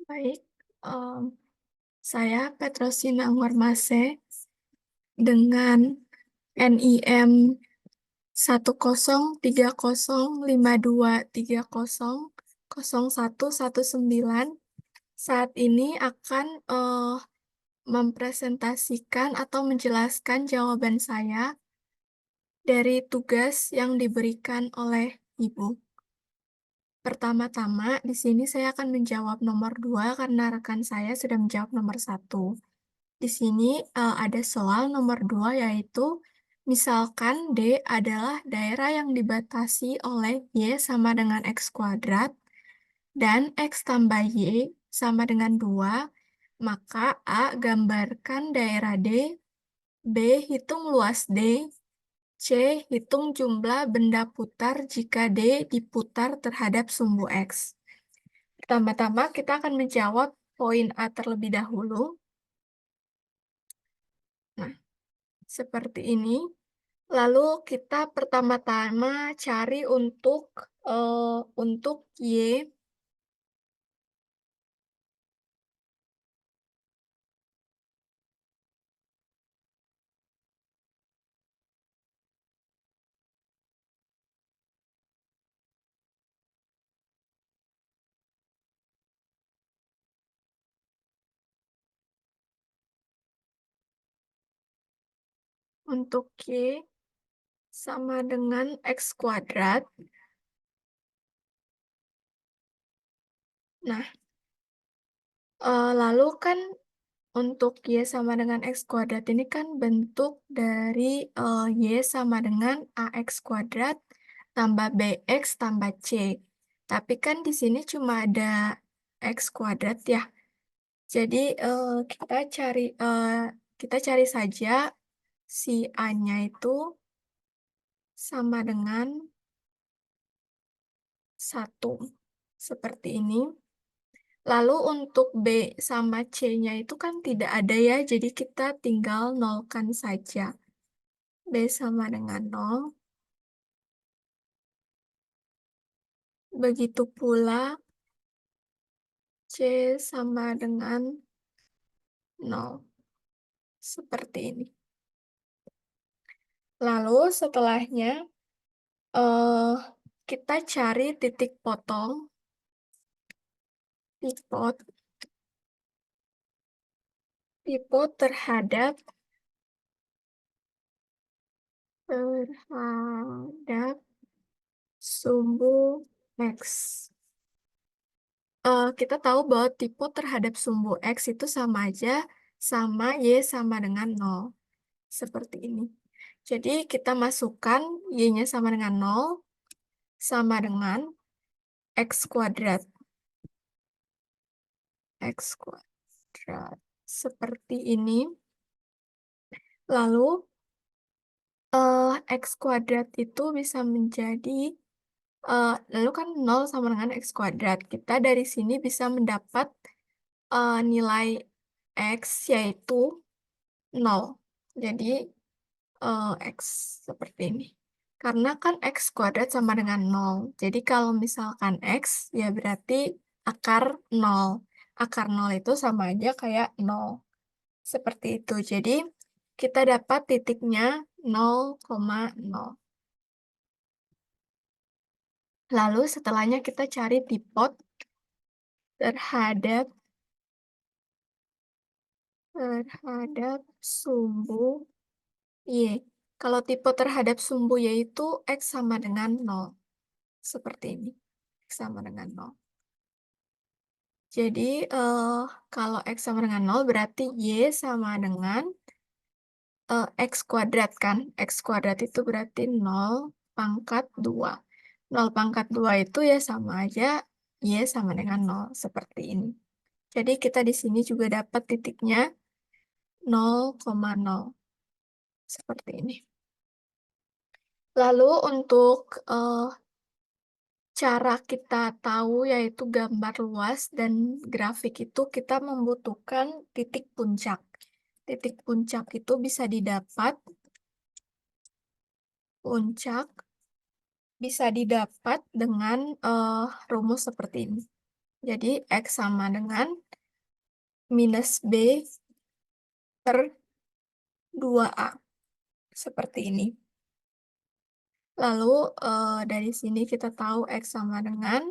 Baik, saya Petrosina Warmase dengan NIM 10305230019 saat ini akan mempresentasikan atau menjelaskan jawaban saya dari tugas yang diberikan oleh Ibu. Pertama-tama, di sini saya akan menjawab nomor 2 karena rekan saya sudah menjawab nomor 1. Di sini ada soal nomor 2 yaitu misalkan D adalah daerah yang dibatasi oleh Y sama dengan X kuadrat dan X tambah Y sama dengan 2, maka A gambarkan daerah D, B hitung luas D, C hitung jumlah benda putar jika D diputar terhadap sumbu X. Pertama-tama kita akan menjawab poin A terlebih dahulu. Nah, seperti ini. Lalu kita pertama-tama cari untuk Y, untuk Y sama dengan X kuadrat. Nah, lalu kan untuk Y sama dengan X kuadrat ini kan bentuk dari Y sama dengan AX kuadrat tambah BX tambah C. Tapi kan di sini cuma ada X kuadrat ya. Jadi kita cari saja si A-nya itu sama dengan 1. Seperti ini. Lalu untuk B sama C-nya itu kan tidak ada ya, jadi kita tinggal nolkan saja. B sama dengan 0. Begitu pula C sama dengan 0. Seperti ini. Lalu setelahnya eh kita cari titik potong. Pivot terhadap sumbu X. Kita tahu bahwa tipe terhadap sumbu X itu sama aja sama Y sama dengan 0. Seperti ini. Jadi kita masukkan Y-nya sama dengan 0 sama dengan X kuadrat. X kuadrat. Seperti ini. Lalu X kuadrat itu bisa menjadi lalu kan 0 sama dengan X kuadrat. Kita dari sini bisa mendapat nilai X yaitu 0. Jadi X seperti ini. Karena kan X kuadrat sama dengan 0. Jadi kalau misalkan X ya berarti akar 0. Akar 0 itu sama aja kayak 0. Seperti itu. Jadi kita dapat titiknya 0,0. Lalu setelahnya kita cari tipot terhadap sumbu Y. Kalau tipe terhadap sumbu Y itu X sama dengan 0. Seperti ini. X sama dengan 0. Jadi, kalau X sama dengan 0 berarti Y sama dengan X kuadrat kan. X kuadrat itu berarti 0 pangkat 2. 0 pangkat 2 itu ya sama aja Y sama dengan 0. Seperti ini. Jadi kita di sini juga dapat titiknya 0,0. Seperti ini. Lalu untuk cara kita tahu yaitu gambar luas dan grafik itu kita membutuhkan titik puncak. Titik puncak itu bisa didapat dengan rumus seperti ini. Jadi X sama dengan minus B per 2A. Seperti ini. Lalu, dari sini kita tahu X sama dengan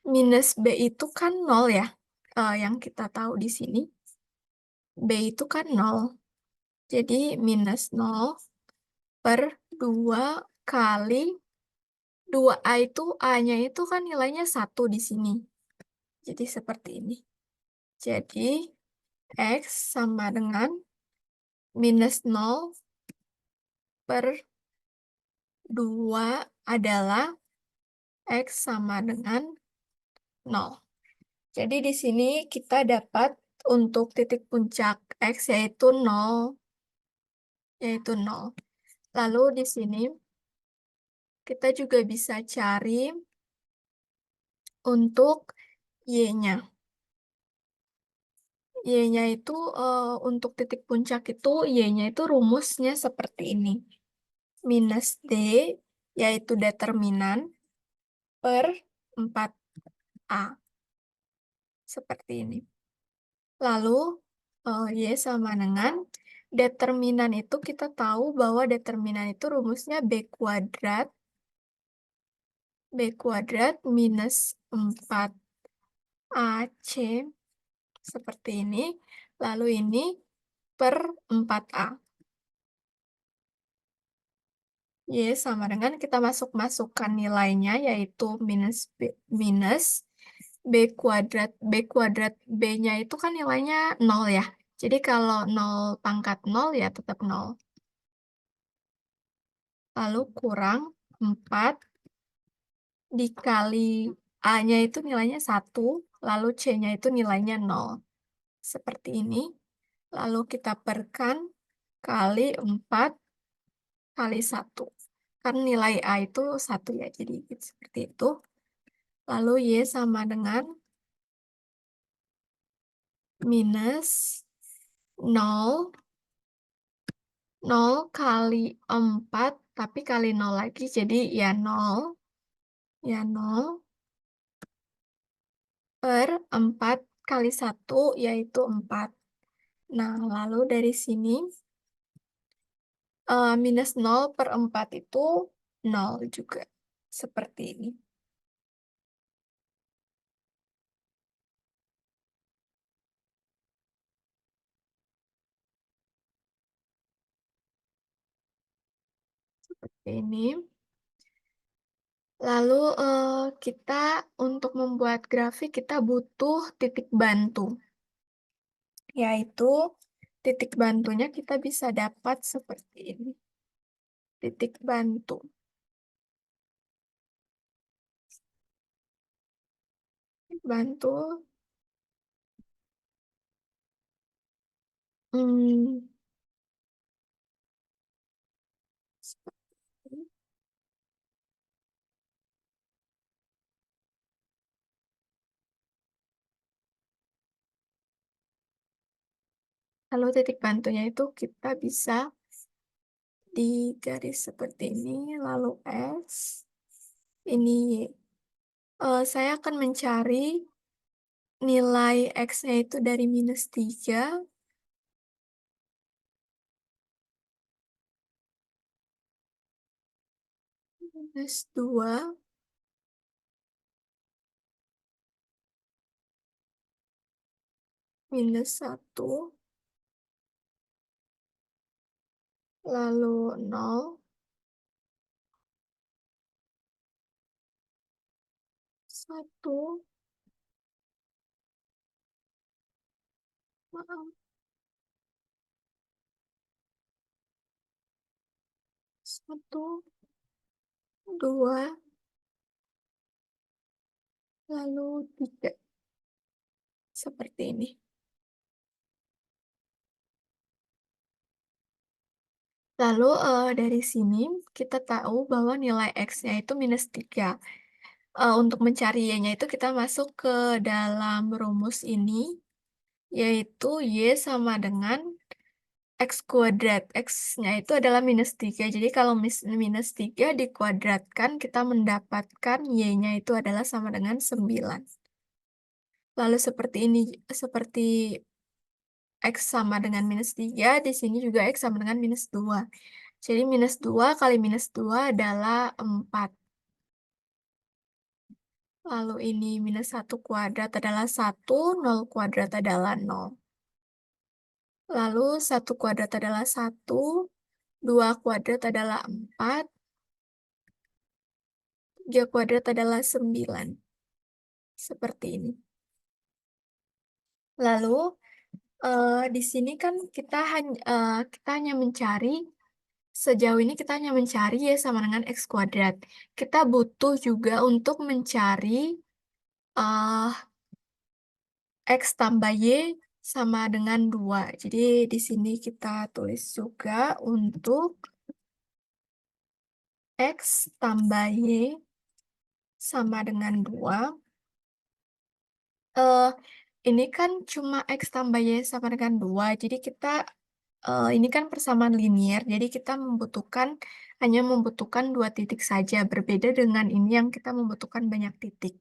minus B itu kan 0 ya, yang kita tahu di sini. B itu kan 0. Jadi minus 0 per 2 kali 2A itu A-nya itu kan nilainya 1 di sini. Jadi seperti ini. Jadi X sama dengan minus 0 per 2 adalah X sama dengan 0. Jadi di sini kita dapat untuk titik puncak X yaitu 0, yaitu 0. Lalu di sini kita juga bisa cari untuk Y-nya. Y-nya itu untuk titik puncak itu Y-nya itu rumusnya seperti ini. Minus D yaitu determinan per 4A. Seperti ini. Lalu Y sama dengan determinan itu kita tahu bahwa determinan itu rumusnya B kuadrat minus 4AC seperti ini. Lalu ini per 4A. Y sama dengan kita masukkan nilainya yaitu minus B kuadrat. B-nya itu kan nilainya 0 ya. Jadi kalau 0 pangkat 0 ya tetap 0. Lalu kurang 4 dikali A-nya itu nilainya 1, lalu C-nya itu nilainya 0. Seperti ini. Lalu kita perkan kali 4 kali 1. Kan nilai A itu 1 ya, jadi seperti itu. Lalu Y sama dengan minus 0, 0 kali 4, tapi kali 0 lagi, jadi ya 0, ya 0 per 4 kali 1, yaitu 4. Nah, lalu dari sini, minus 0 per 4 itu 0 juga. Seperti ini. Seperti ini. Lalu, kita untuk membuat grafik, kita butuh titik bantu. Yaitu, titik bantunya kita bisa dapat seperti ini. Titik bantu. Titik bantu. Hmm, seperti ini. Lalu titik bantunya itu kita bisa di garis seperti ini, lalu X, ini Y. Saya akan mencari nilai X-nya itu dari minus 3, minus 2, minus 1, lalu 0, 1, maaf, 1, 2, lalu 3. Seperti ini. Lalu dari sini kita tahu bahwa nilai X-nya itu minus 3. Untuk mencari Y-nya itu kita masuk ke dalam rumus ini, yaitu Y sama dengan X kuadrat. X-nya itu adalah -3. Jadi kalau -3 dikuadratkan, kita mendapatkan Y-nya itu adalah sama dengan 9. Lalu seperti ini, seperti X sama dengan -3, di sini juga X sama dengan -2. Jadi -2 kali -2 adalah 4. Lalu ini -1 kuadrat adalah 1, 0 kuadrat adalah 0. Lalu 1 kuadrat adalah 1, 2 kuadrat adalah 4, 3 kuadrat adalah 9. Seperti ini. Lalu, di sini kan kita hanya mencari, sejauh ini kita hanya mencari Y sama dengan X kuadrat. Kita butuh juga untuk mencari, eee, X tambah Y sama dengan 2. Jadi di sini kita tulis juga untuk X tambah Y sama dengan 2. Eee, ini kan cuma X tambah Y sama dengan 2. Jadi ini kan persamaan linier, jadi kita hanya membutuhkan 2 titik saja, berbeda dengan ini yang kita membutuhkan banyak titik.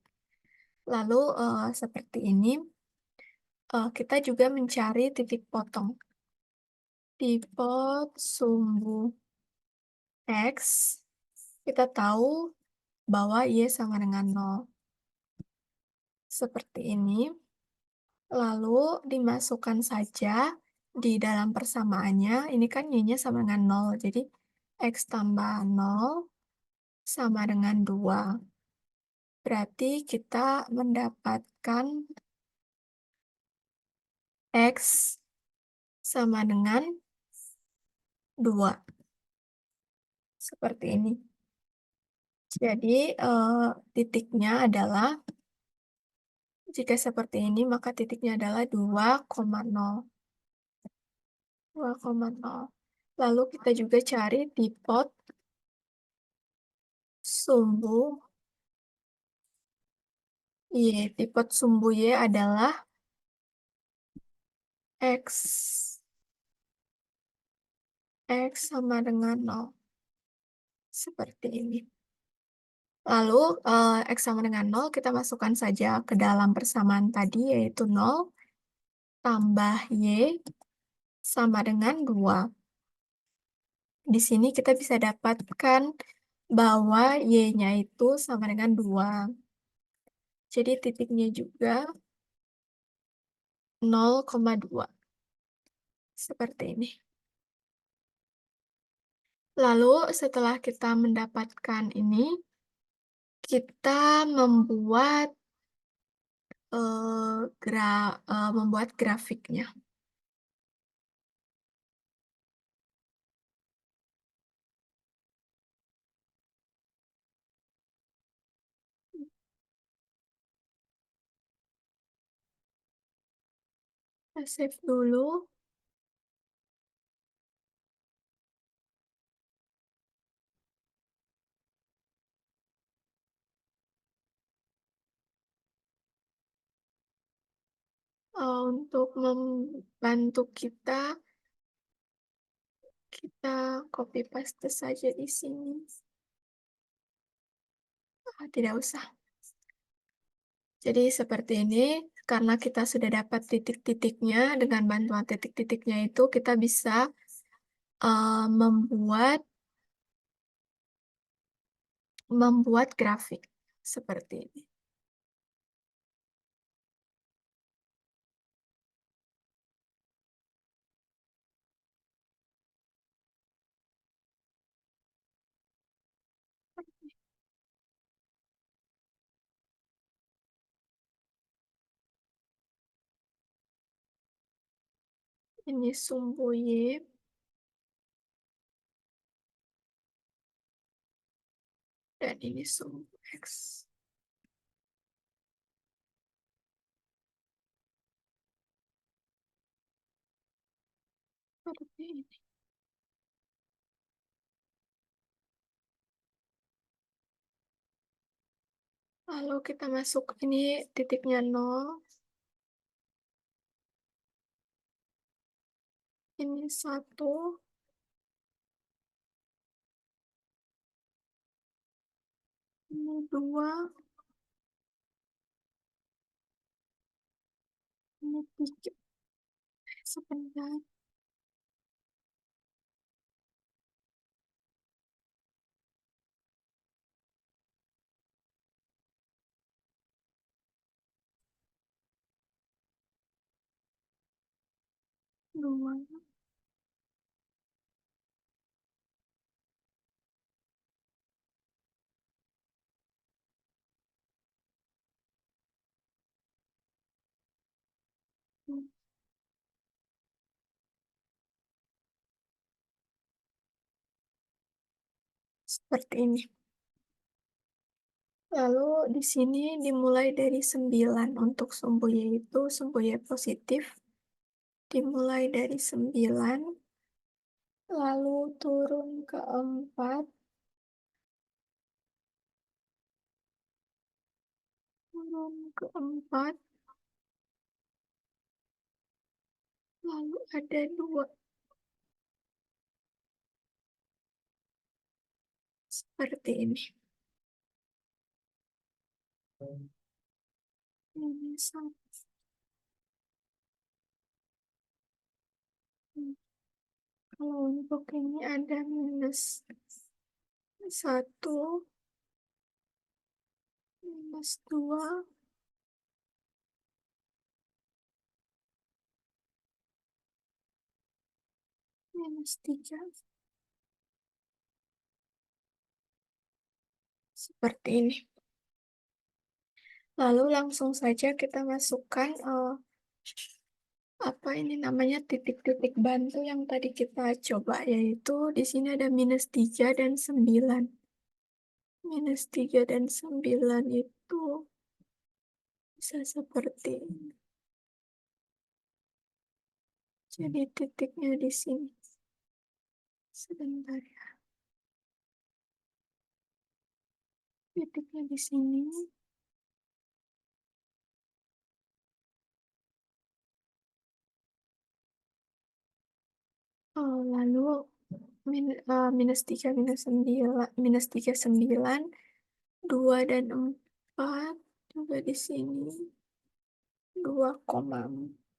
Lalu, seperti ini, kita juga mencari titik potong. Di pot sumbu X, kita tahu bahwa Y sama dengan 0. Seperti ini. Lalu dimasukkan saja di dalam persamaannya, ini kan Y-nya sama dengan 0, jadi X tambah 0 sama dengan 2. Berarti kita mendapatkan X sama dengan 2. Seperti ini. Jadi, titiknya adalah, jika seperti ini, maka titiknya adalah 2,0. 2,0. Lalu kita juga cari di pot sumbu Y. Di pot sumbu Y adalah X. X sama dengan 0. Seperti ini. Lalu, X sama dengan 0, kita masukkan saja ke dalam persamaan tadi, yaitu 0 tambah Y sama dengan 2. Di sini kita bisa dapatkan bahwa Y-nya itu sama dengan 2. Jadi titiknya juga 0,2. Seperti ini. Lalu setelah kita mendapatkan ini, kita membuat grafiknya. Kita save dulu. Untuk membantu kita, kita copy paste saja di sini. Tidak usah. Jadi seperti ini, karena kita sudah dapat titik-titiknya, dengan bantuan titik-titiknya itu kita bisa membuat grafik seperti ini. Ini sumbu Y, dan ini sumbu X. Seperti ini. Lalu kita masuk, ini titiknya 0, Ini 1, ini 2, ini 3. Sebentar, 2. Seperti ini. Lalu di sini dimulai dari 9 untuk sumbu Y itu sumbu Y positif. Dimulai dari 9, lalu turun ke 4, turun ke 4, lalu ada 2. Seperti ini. Ini satu. Kalau untuk ini ada minus 1, minus 2, minus 3. Seperti ini. Lalu langsung saja kita masukkan apa ini namanya titik-titik bantu yang tadi kita coba, yaitu di sini ada minus 3 dan 9. Minus 3 dan 9 itu bisa seperti ini. Jadi titiknya di sini. Sebentar ya. Titiknya di sini. Oh, lalu minus 3, minus 9, minus 3, 9, 2 dan 4 juga di sini. 2,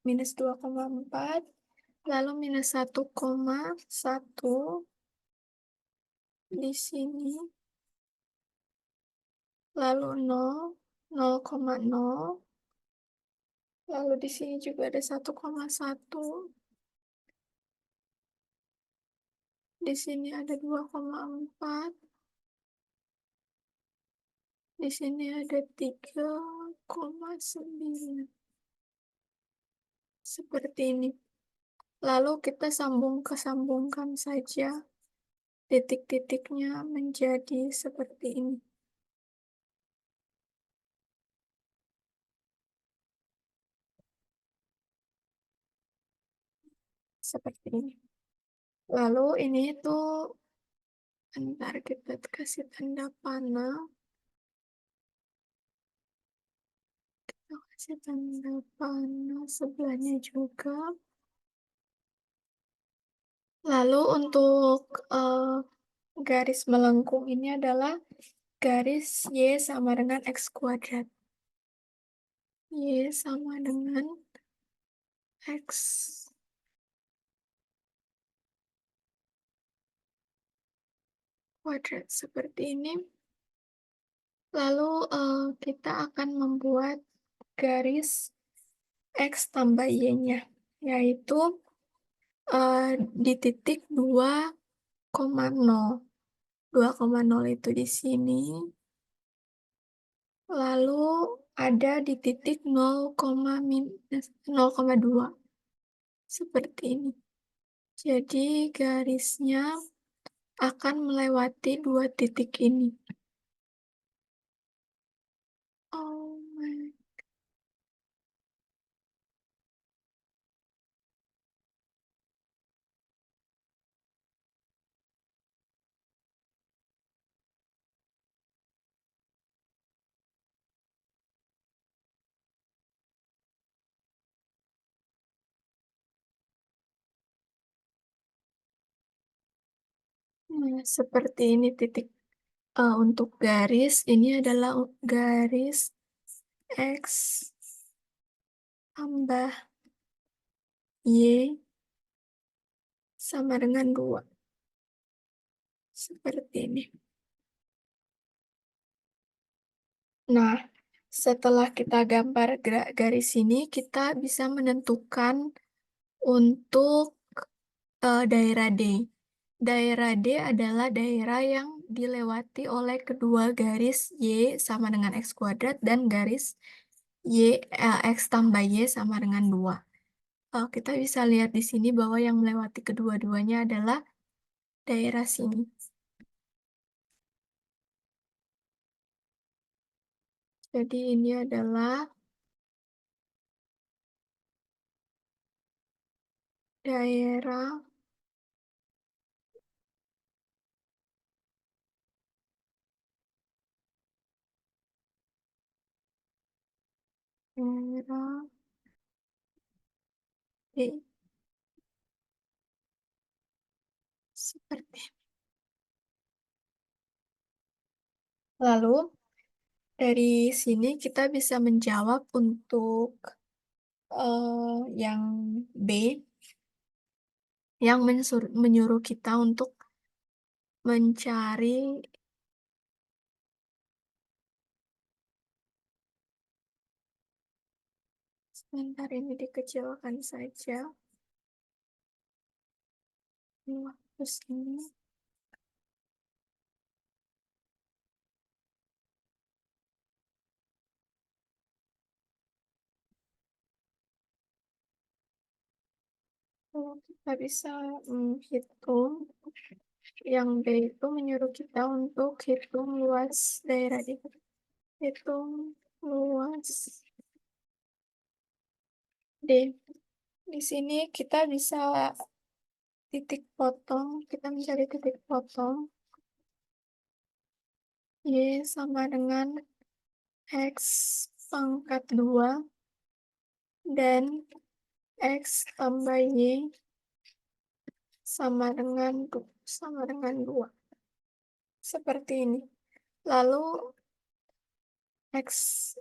minus 2,4, lalu minus 1,1 di sini, lalu 0, 0,0, lalu di sini juga ada 1,1, di sini ada 2,4, di sini ada 3,9. Seperti ini. Lalu kita sambungkan saja titik-titiknya menjadi seperti ini. Seperti ini. Lalu ini tuh, bentar kita kasih tanda panah. Kita kasih tanda panah sebelahnya juga. Lalu untuk garis melengkung ini adalah garis Y sama dengan X kuadrat. Y sama dengan X kuadrat seperti ini. Lalu kita akan membuat garis X tambah Y-nya, yaitu di titik 2,0. 2,0 itu di sini. Lalu ada di titik 0,2. Seperti ini. Jadi garisnya akan melewati 2 titik ini. Oh my. Nah, seperti ini titik untuk garis, ini adalah garis X tambah Y sama dengan 2. Seperti ini. Nah, setelah kita gambar garis ini, kita bisa menentukan untuk daerah D. Daerah D adalah daerah yang dilewati oleh kedua garis Y sama dengan X kuadrat dan garis X tambah Y sama dengan 2. Kita bisa lihat di sini bahwa yang melewati kedua-duanya adalah daerah sini. Jadi ini adalah daerah daerah D. Seperti. Lalu dari sini kita bisa menjawab untuk yang B yang menyuruh kita untuk mencari, sebentar ini dikecilkan saja. Terus ini. Kita bisa hitung. Yang B itu menyuruh kita untuk hitung luas daerah itu. Hitung luas D. Di sini kita bisa titik potong. Kita mencari titik potong. Y sama dengan X pangkat 2 dan X tambah Y sama dengan 2. Seperti ini. Lalu X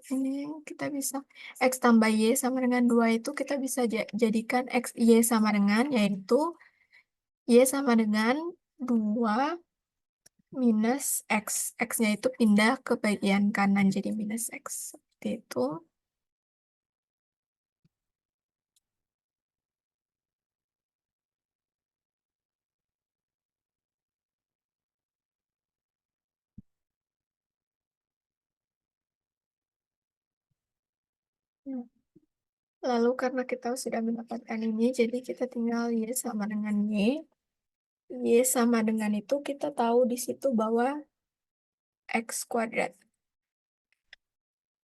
ini kita bisa X tambah Y sama dengan 2 itu kita bisa jadikan X Y sama dengan, yaitu Y sama dengan 2 minus X. X-nya itu pindah ke bagian kanan jadi minus X. Seperti itu. Nah, lalu karena kita sudah mendapatkan ini, jadi kita tinggal Y sama dengan Y. Y sama dengan itu kita tahu di situ bahwa X kuadrat.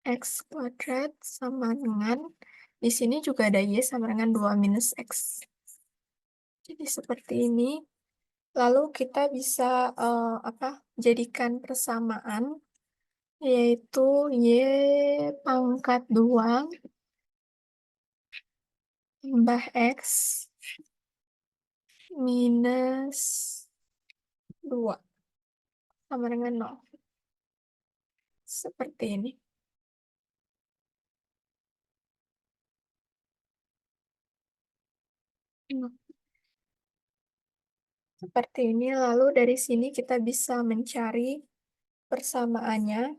X kuadrat sama dengan, di sini juga ada Y sama dengan 2 minus X. Jadi seperti ini. Lalu kita bisa jadikan persamaan, yaitu Y pangkat 2 tambah X minus 2 sama dengan 0. Seperti ini. Nah, seperti ini, lalu dari sini kita bisa mencari persamaannya,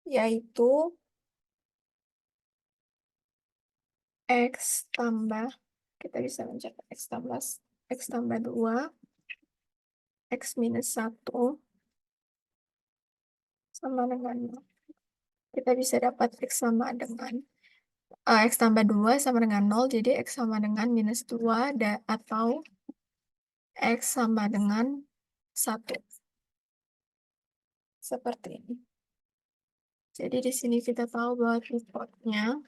yaitu X tambah, kita bisa mencari X tambah 2, X minus 1, sama dengan 0. Kita bisa dapat X sama dengan, X tambah 2 sama dengan 0, jadi X sama dengan minus 2, atau X sama dengan 1. Seperti ini. Jadi di sini kita tahu bahwa tripodnya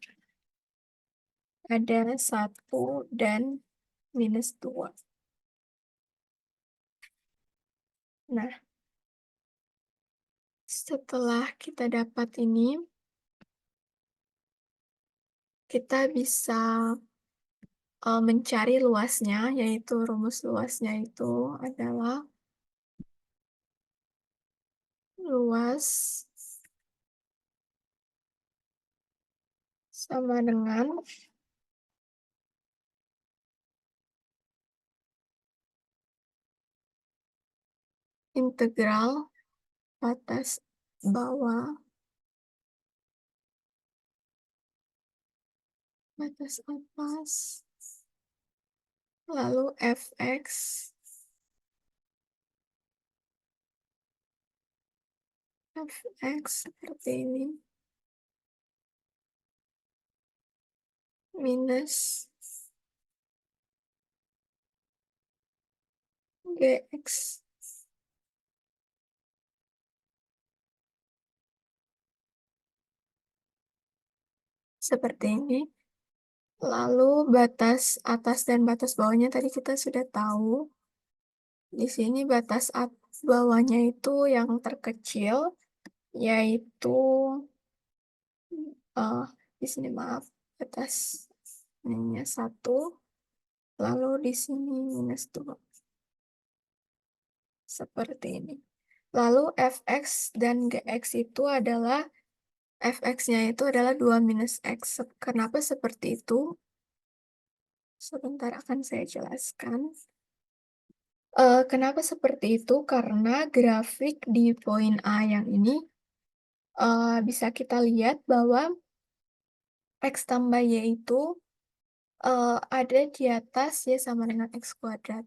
ada 1 dan minus 2. Nah, setelah kita dapat ini, kita bisa mencari luasnya, yaitu rumus luasnya itu adalah luas sama dengan integral batas bawah batas atas lalu fx seperti ini minus gx seperti ini. Lalu batas atas dan batas bawahnya tadi kita sudah tahu. Di sini batas bawahnya itu yang terkecil, yaitu eh di sini maaf, batas ininya 1, lalu di sini minus 2. Seperti ini. Lalu fx dan gx itu adalah fx-nya itu adalah 2 minus x. Kenapa seperti itu? Sebentar akan saya jelaskan. Kenapa seperti itu? Karena grafik di poin A yang ini bisa kita lihat bahwa x tambah y itu ada di atas y sama dengan x kuadrat.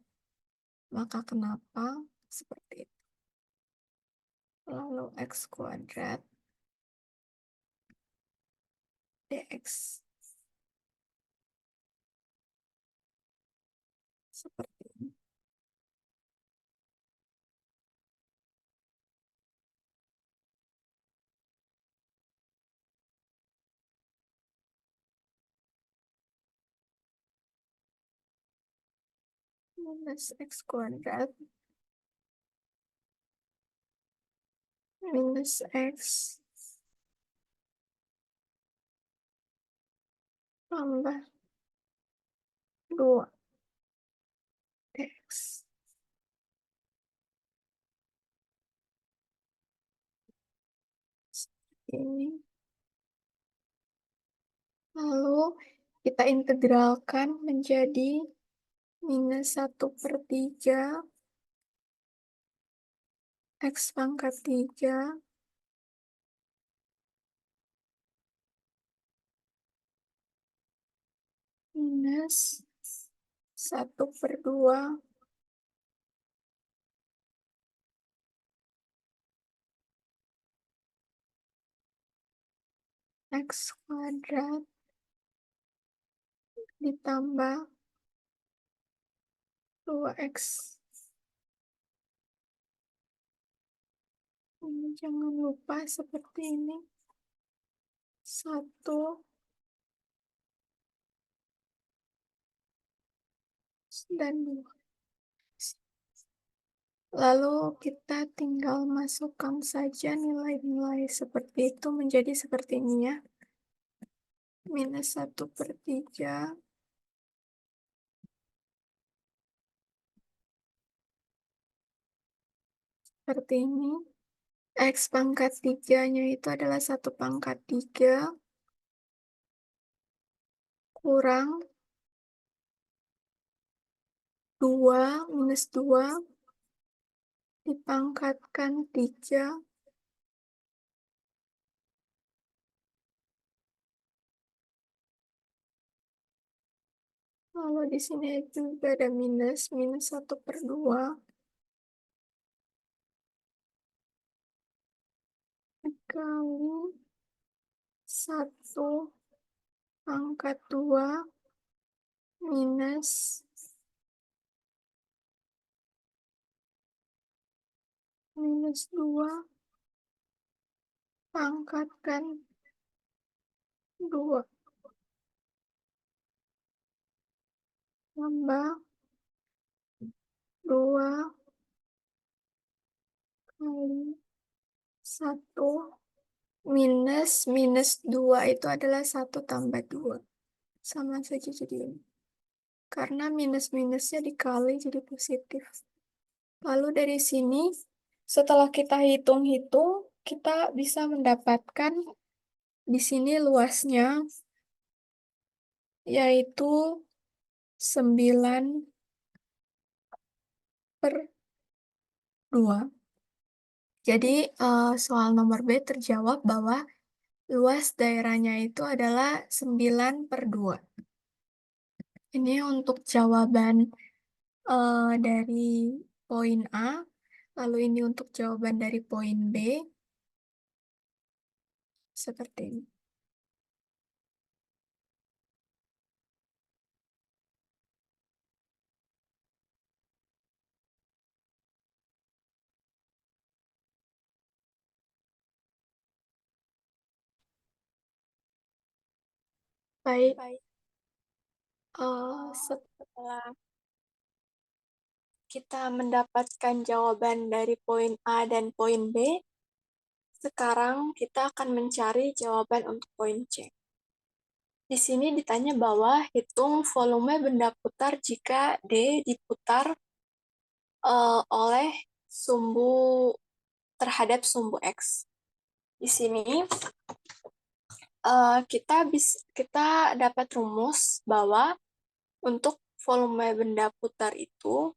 Maka kenapa seperti itu? Lalu x kuadrat dx seperti ini. Minus x kuadrat minus x tambah 2 dx. Ini. Lalu kita integralkan menjadi minus 1/3 x pangkat 3 minus 1/2 x kuadrat ditambah 2x. Ini jangan lupa seperti ini. 1 dan 2. Lalu kita tinggal masukkan saja nilai-nilai seperti itu menjadi seperti ini ya. Minus 1/3 seperti ini. X pangkat 3-nya itu adalah 1/3 kurang 2 minus 2 dipangkatkan 3 lalu di sini juga ada minus 1/2 dikali 1/2 minus 2 pangkatkan 2 tambah 2 kali 1 minus 2 itu adalah 1 tambah 2. Sama saja jadi ini. Karena minus-minusnya dikali jadi positif. Lalu dari sini Setelah kita hitung-hitung, kita bisa mendapatkan di sini luasnya, yaitu 9/2. Jadi, soal nomor B terjawab bahwa luas daerahnya itu adalah 9/2. Ini untuk jawaban dari poin A, lalu ini untuk jawaban dari poin B, seperti ini. Baik, setelah kita mendapatkan jawaban dari poin A dan poin B, sekarang kita akan mencari jawaban untuk poin C. Di sini ditanya bahwa hitung volume benda putar jika D diputar oleh sumbu terhadap sumbu X. Di sini kita dapat rumus bahwa untuk volume benda putar itu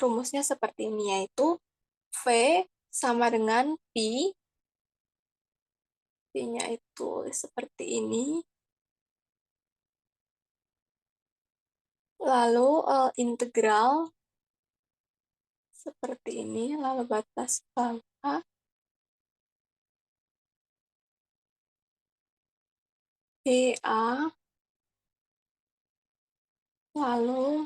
rumusnya seperti ini, yaitu V sama dengan P-nya itu seperti ini. Lalu integral seperti ini, lalu batas bawah BA, lalu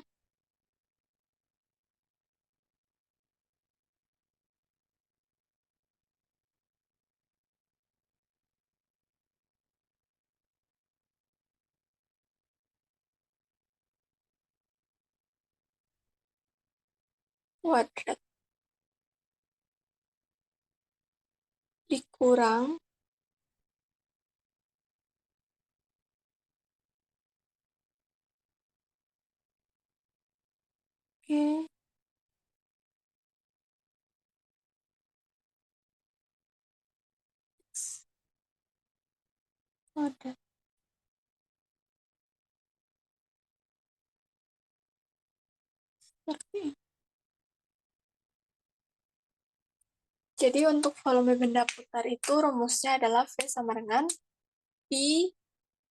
kuadrat dikurang G X kuadrat. Seperti ini. Jadi untuk volume benda putar itu rumusnya adalah V sama dengan P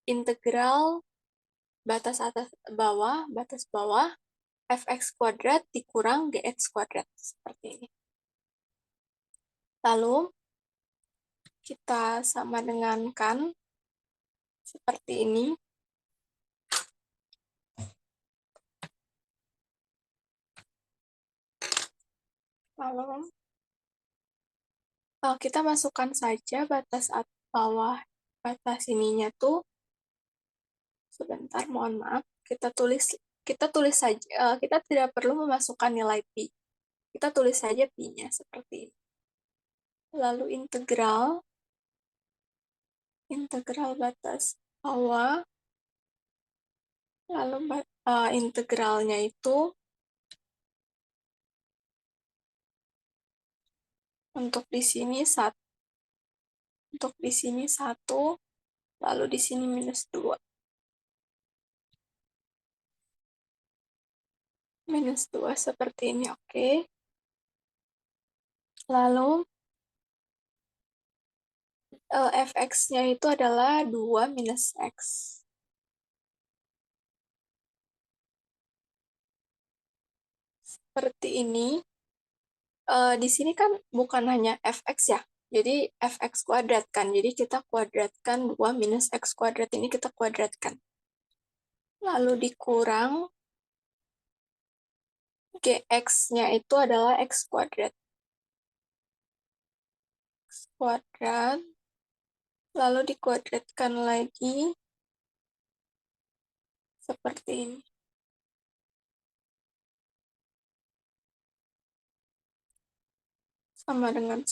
integral batas bawah fx kuadrat dikurang gx kuadrat, seperti ini. Lalu kita sama dengankan seperti ini. Lalu kita masukkan saja batas bawah batas ininya tuh, sebentar, mohon maaf, kita tulis saja, kita tidak perlu memasukkan nilai pi, kita tulis saja pi-nya seperti ini. Lalu integral batas bawah, lalu integralnya itu untuk di sini 1, lalu di sini -2. -2 seperti ini, oke. Lalu fx-nya itu adalah 2 minus x. Seperti ini. Di sini kan bukan hanya fx ya, jadi fx kuadrat kan, jadi kita kuadratkan 2 minus x kuadrat ini kita kuadratkan. Lalu dikurang gx-nya itu adalah x kuadrat. X kuadrat, lalu dikuadratkan lagi seperti ini. Sama dengan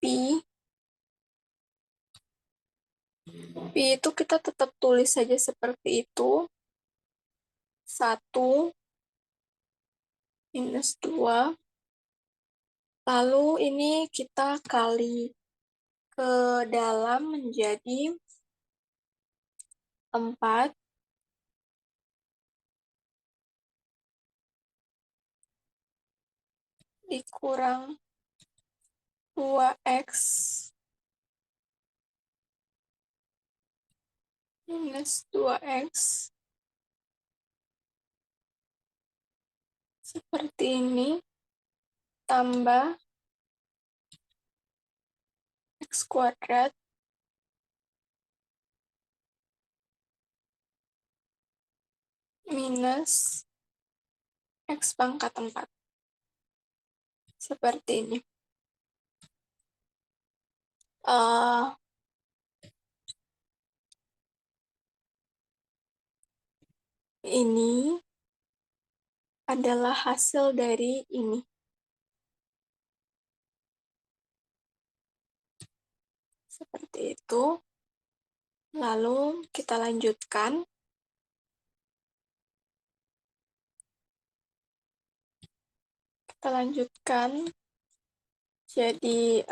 pi. Pi itu kita tetap tulis saja seperti itu. 1 minus 2 Lalu ini kita kali ke dalam menjadi 4 dikurang 2x minus 2x seperti ini, tambah x kuadrat minus x pangkat 4. Seperti ini. Uh, ini adalah hasil dari ini. Seperti itu. Lalu kita lanjutkan. Jadi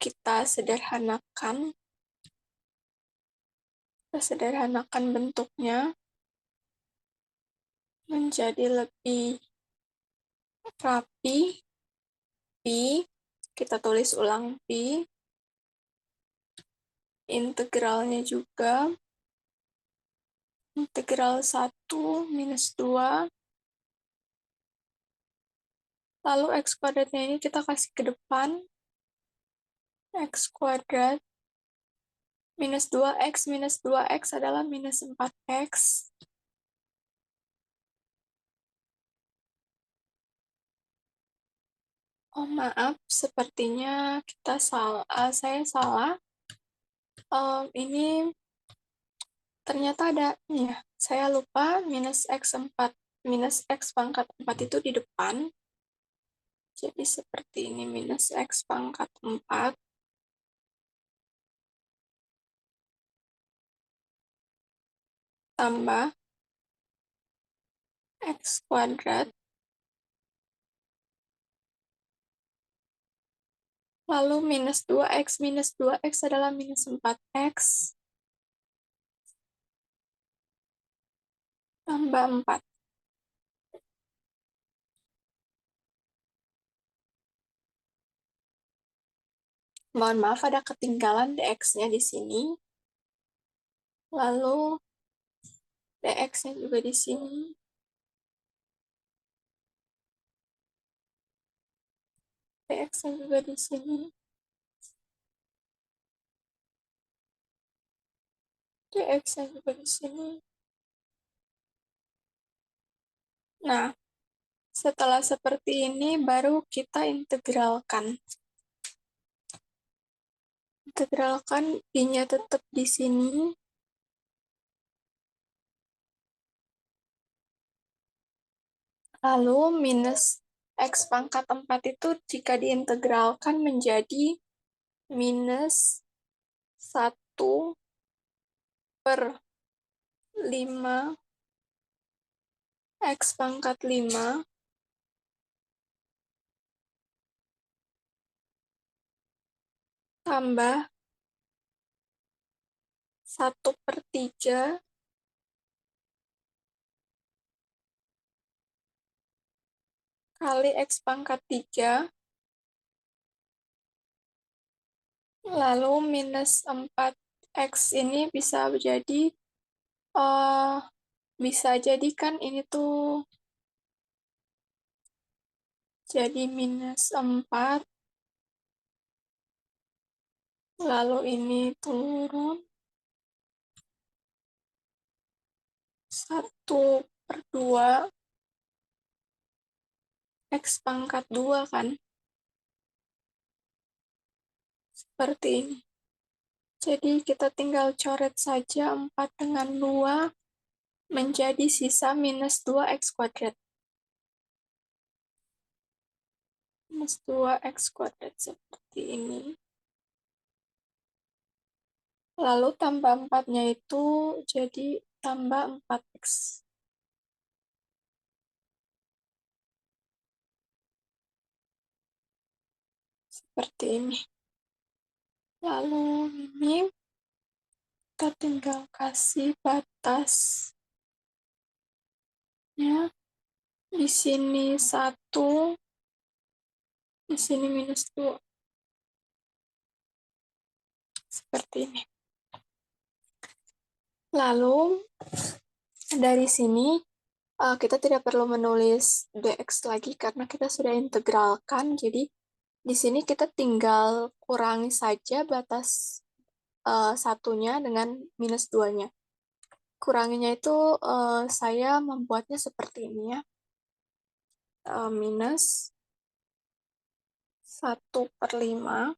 kita sederhanakan bentuknya menjadi lebih rapi. Pi, kita tulis ulang Pi, integralnya juga, integral 1 minus 2, lalu x kuadratnya ini kita kasih ke depan, x kuadrat minus 2x adalah minus 4x, oh maaf, sepertinya saya salah, ini ternyata ada, ya, saya lupa minus x pangkat 4 itu di depan, jadi seperti ini, minus x pangkat 4 tambah x kuadrat, lalu minus 2x adalah minus 4x, tambah 4. Mohon maaf ada ketinggalan dx-nya di sini. Lalu dx-nya juga di sini. Dx-nya juga di sini. Dx-nya juga di sini. Nah, setelah seperti ini baru kita integralkan. Integralkan i-nya tetap di sini. Lalu minus x pangkat 4 itu jika diintegralkan menjadi minus 1/5 x pangkat 5 tambah 1/3 kali x pangkat 3 lalu minus 4x ini bisa jadi kan ini tuh jadi minus 4 lalu ini turun 1/2 x pangkat 2 kan, seperti ini. Jadi kita tinggal coret saja 4 dengan 2 menjadi sisa minus 2x kuadrat. Minus 2x kuadrat seperti ini. Lalu tambah 4-nya itu jadi tambah 4x. seperti ini. Lalu ini kita tinggal kasih batas. Ya, di sini 1, di sini -2. Seperti ini. Lalu, dari sini, kita tidak perlu menulis dx lagi karena kita sudah integralkan. Jadi, di sini kita tinggal kurangi saja batas satunya dengan -2-nya. Kuranginya itu saya membuatnya seperti ini ya. Minus 1/5.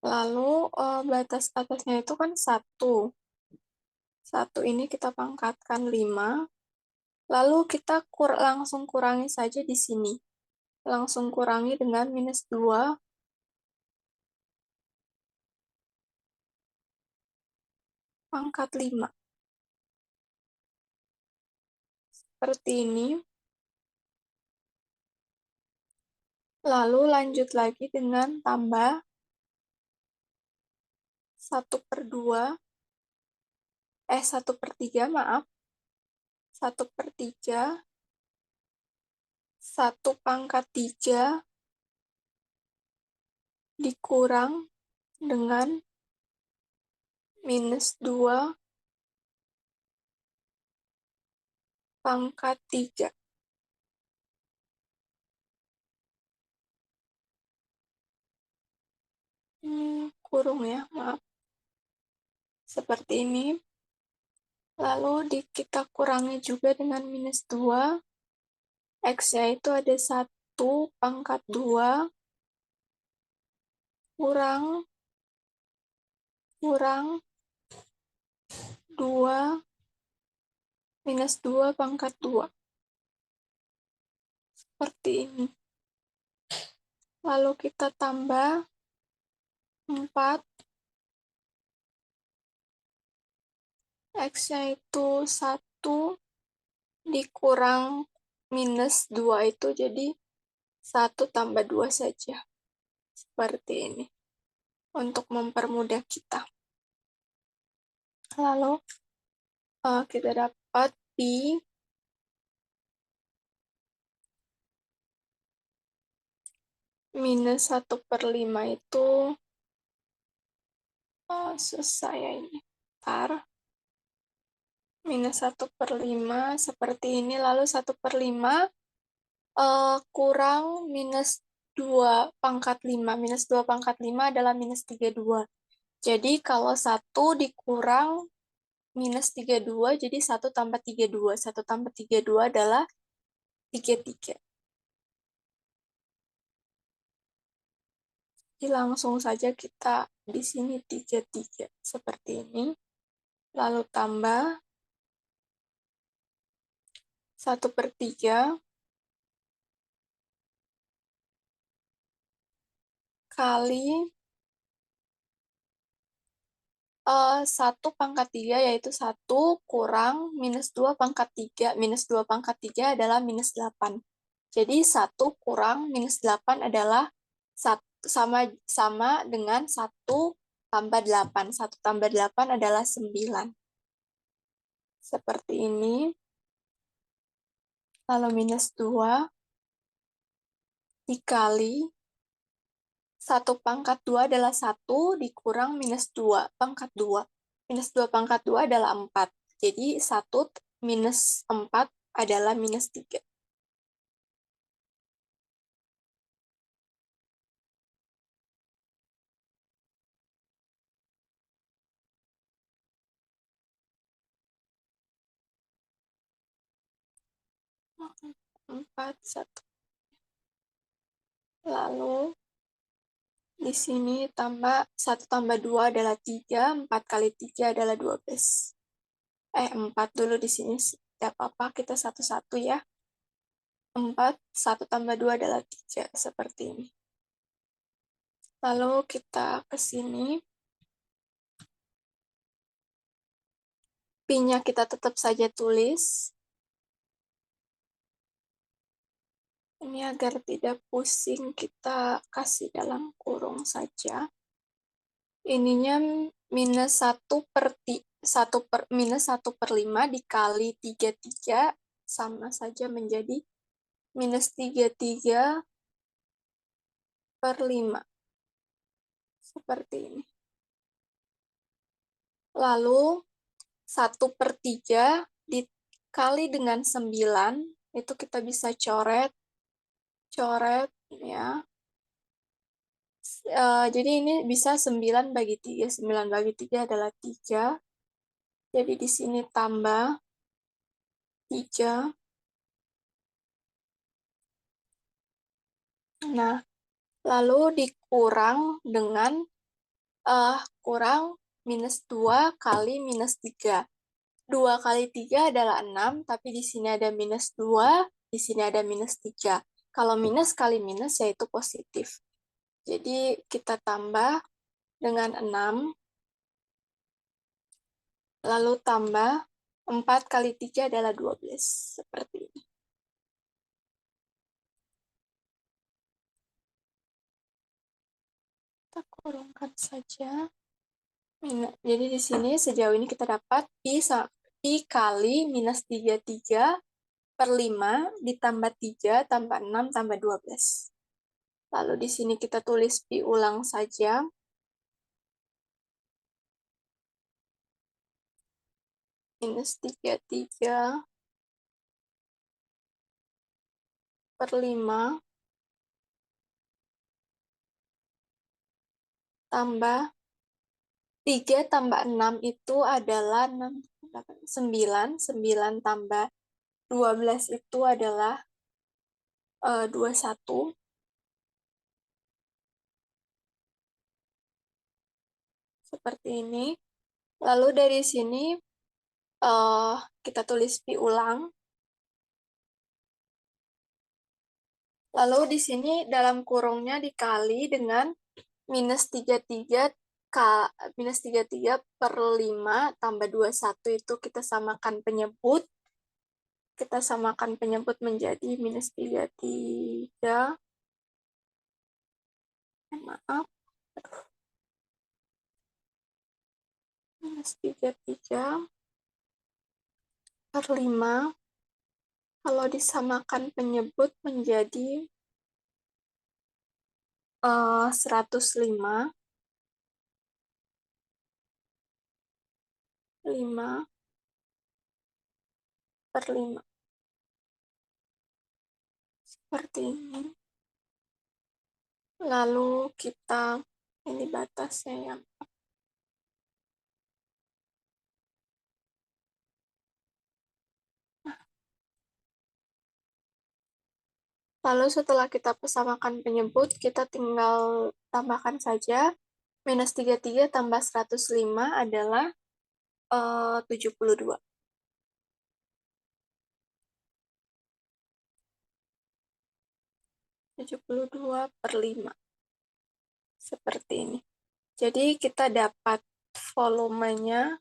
Lalu batas atasnya itu kan 1. 1 ini kita pangkatkan 5. Lalu kita langsung kurangi saja di sini. Langsung kurangi dengan -2 pangkat 5. Seperti ini. Lalu lanjut lagi dengan tambah 1/2. 1/3, maaf. 1/3. 1/3 dikurang dengan -2 pangkat 3. Kurung ya, maaf. Seperti ini. Lalu kita kurangi juga dengan -2. X-nya itu ada 1/2 kurang 2 -2 pangkat 2. Seperti ini. Lalu kita tambah 4. X-nya itu 1 dikurang -2 itu jadi 1+2 saja. Seperti ini. Untuk mempermudah kita. Lalu kita dapat pi -1/5 itu susah ya ini. -1/5 seperti ini, lalu 1/5 kurang -2 pangkat 5. -2 pangkat 5 adalah -32. Jadi kalau 1 dikurang -32, jadi 1+32. 1+32 adalah 33. Jadi langsung saja kita di sini 33. Seperti ini. Lalu tambah 1/3 kali 1/3, yaitu 1 kurang -2 pangkat 3. -2 pangkat 3 adalah -8. Jadi 1 kurang -8 adalah sama dengan 1+8. 1+8 adalah 9. Seperti ini. Lalu -2 dikali 1/2 adalah 1 dikurang -2 pangkat 2. -2 pangkat 2 adalah 4. Jadi 1 -4 adalah -3. Empat, 1. Lalu di sini 1+2 adalah 3, 4 kali 3 adalah 12. 4 dulu di sini, tidak apa-apa, kita satu-satu ya. 4, 1+2 adalah 3, seperti ini. Lalu kita ke sini. Pi-nya kita tetap saja tulis. Ini agar tidak pusing, kita kasih dalam kurung saja. Ininya minus 1/5 dikali 33 sama saja menjadi minus 33/5. Seperti ini. Lalu 1/3 dikali dengan 9, itu kita bisa coret ya. Jadi ini bisa 9/3. 9/3 adalah 3. Jadi di sini tambah 3. Nah, lalu dikurang dengan kurang minus 2 kali minus 3. 2 kali 3 adalah 6, tapi di sini ada minus 2, di sini ada minus 3. Kalau minus kali minus yaitu positif. Jadi kita tambah dengan 6, lalu tambah 4 kali 3 adalah 12. Seperti ini. Kita kurungkan saja. Jadi di sini sejauh ini kita dapat pi kali minus 33/5 ditambah 3 tambah 6 tambah 12. Lalu di sini kita tulis pi ulang saja. Minus 33/5 tambah 3 tambah 6 itu adalah 9. 9 tambah 12 itu adalah 21. Seperti ini. Lalu dari sini kita tulis pi ulang. Lalu di sini dalam kurungnya dikali dengan minus 33/5 tambah 21 itu kita samakan penyebut. Kita samakan penyebut menjadi minus 33. Maaf. Minus 33/5. Kalau disamakan penyebut menjadi 105. 5/5. Seperti ini. Lalu kita, ini batasnya yang lalu setelah kita samakan penyebut, kita tinggal tambahkan saja. Minus 33 tambah 105 adalah 72. 72/5. Seperti ini. Jadi kita dapat volumenya,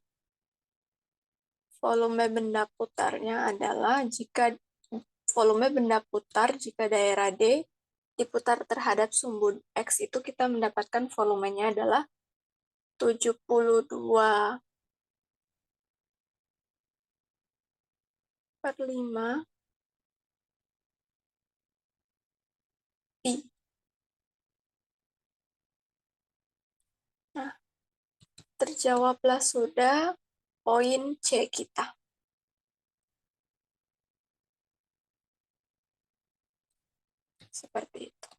volume benda putarnya adalah jika volume benda putar jika daerah D diputar terhadap sumbu X itu kita mendapatkan volumenya adalah 72/5 pi. Nah, terjawablah sudah poin C kita. Seperti itu.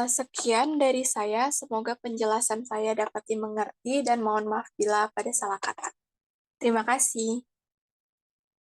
Sekian dari saya. Semoga penjelasan saya dapat dimengerti dan mohon maaf bila pada salah kata. Terima kasih.